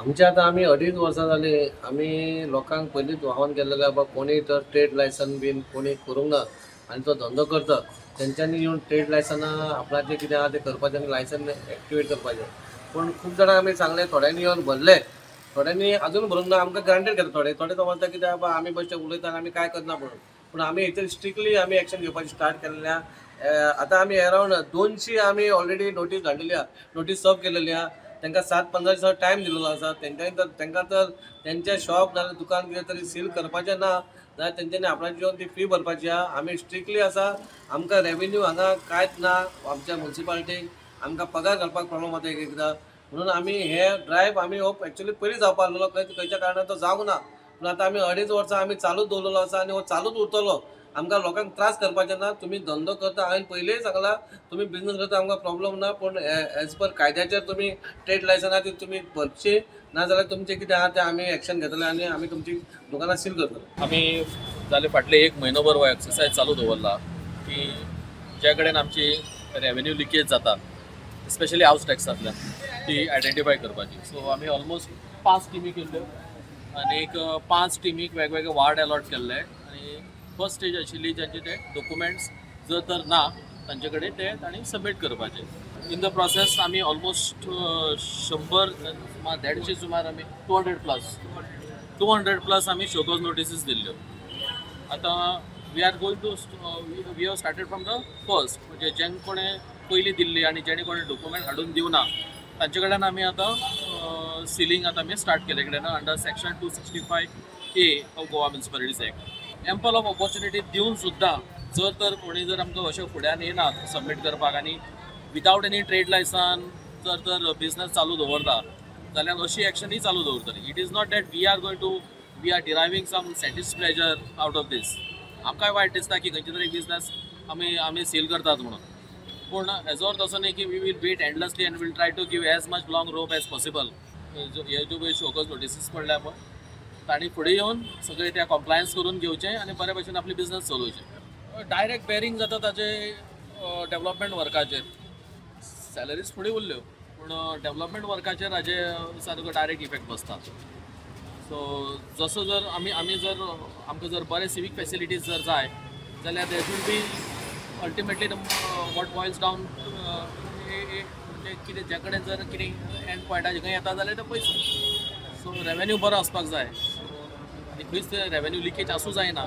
आमचे आता आम्ही 2.5 वर्सां जाली आम्ही लोकांक पयलींच वाहन केलेले बाबा कोणी तर ट्रेड लायसन बीन कोणी करूंक ना आनी तो धंदो करता तेंच्यांनी येवन ट्रेड लायसना आपणाचें कितें आहा तें करपाचें आनी लायसन एक्टिवेट करपाचें. पूण खूब जाणांक आमी सांगलें, थोड्यांनी येवन भरले, थोड्यांनी अजून भरूंक ना. आमकां ग्रांटेड घेता थोडे थोडे तो म्हणटा कितें बाबा आमी बेश्टे उलयता आनी आमी कांय करना म्हणून. पूण आमी हेचेर स्ट्रिक्टली आमी एक्शन घेवपाची स्टार्ट केल्ल्या. आतां आमी अरावंड 200 आमी ऑलरेडी नोटीस धाडलेली आहा, नोटीस सर्व केलेली आहा. तांकां 7-15 दिसांचो टायम दिलेलो आसा. तांकां तर तेंचें शॉप नाजाल्यार दुकान कितें तरी सील करपाचें ना जाल्यार तेंच्यांनी आपणाची येवन ती फी भरपाची आहा. आमी स्ट्रिक्टली आसा. आमकां रेवेन्यू हांगा कांयच ना आमच्या मुन्सिपालिटीक. आमकां पगार घालपाक प्रॉब्लम जाता एक एकदां. म्हणून आमी हे ड्रायव्ह आमी हो एक्चुअली पयलीं जावपा आसलेलो, खंयच्या कारणान तो जावंक ना. पूण आतां आमी 2.5 वर्सां आमी चालूच दवरलेलो आसा आनी हो चालूच उरतलो. आमकां लोकांक त्रास करपाचें ना. तुमी धंदो करता, हांवें पयलींय सांगलां, तुमी बिझनस करता आमकां प्रॉब्लम ना. पूण एज पर कायद्याचेर तुमी ट्रेड लायसना ती तुमी भरची, नाजाल्यार तुमचें कितें आहा तें आमी एक्शन घेतले आनी आमी तुमची दुकानां सील करतले. आमी जाले फाटले 1 म्हयनोभर हो एक्सरसायज चालू दवरला की जे कडेन आमची रेवेन्यू लिकेज जाता, स्पेशली हावस टॅक्सांतल्यान, ती आयडेंटिफाय करपाची. सो आमी ऑलमोस्ट 5 टिमी केल्ल्यो आनी एक 5 टिमीक वेगवेगळे वार्ड अलॉट केल्ले. आनी फर्स्ट स्टेज आशिल्ली जेंचे ते डॉक्युमेंट्स जर तर ना तांचे कडेन ते तांणी सबमीट करपाचे. इन द प्रोसेस आमी ऑलमोस्ट 100 सुमार 150 सुमार आमी 200 प्लस आमी शोकॉज नोटिसीस दिल्ल्यो. आतां we are going to we have started from the first, म्हणजे जें कोणें पयलीं दिल्ली आनी जेणे कोणें डॉक्युमेंट हाडून दिवना तांचे कडल्यान आमी आतां सिलींग आतां आमी स्टार्ट केले कडेन under section 265A of Goa municipalities act. Ample of opportunity दिवन सुद्दां जर तर कोणी जर आमकां अशें फुड्यान येनात सबमीट करपाक आनी विदावट एनी ट्रेड लायसन जर तर बिझनस चालू दवरता जाल्यार अशी एक्शनूय चालू दवरतली. It is not that we are deriving some sadistic pleasure out of this. आमकांय वायट दिसता की खंयचे तरी बिझनस आमी सील करतात म्हणून. पूण हेजो अर्थ असो न्ही की we will wait endlessly and will try to give as much long rope as possible. हे ज्यो पळय शोकॉज नोटिसीस पडल्या पळय तांणी फुडें येवन सगळे त्या कम्प्लायन्स करून घेवचें आनी बरे भशेन आपली बिझनस चलोवचें. डायरेक्ट बेरींग जाता ताचे डेवलपमेंट वर्काचेर. सॅलरीज फुडें उरल्यो पूण डेवलपमेंट वर्काचेर हाजे सारको डायरेक्ट इफेक्ट बसता. सो जसो जर आमी जर आमकां जर बरे सिवीक फेसिलिटीज जर जाय जाल्यार there will be ultimately what boils down म्हणजे कितें जे कडेन जर कितें एंड पॉयंटाचेर खंय येता जाल्यार ते पयसो. सो रेवेन्यू बरो आसपाक जाय आनी खंयच रेवेन्यू लिकेज आसूं जायना.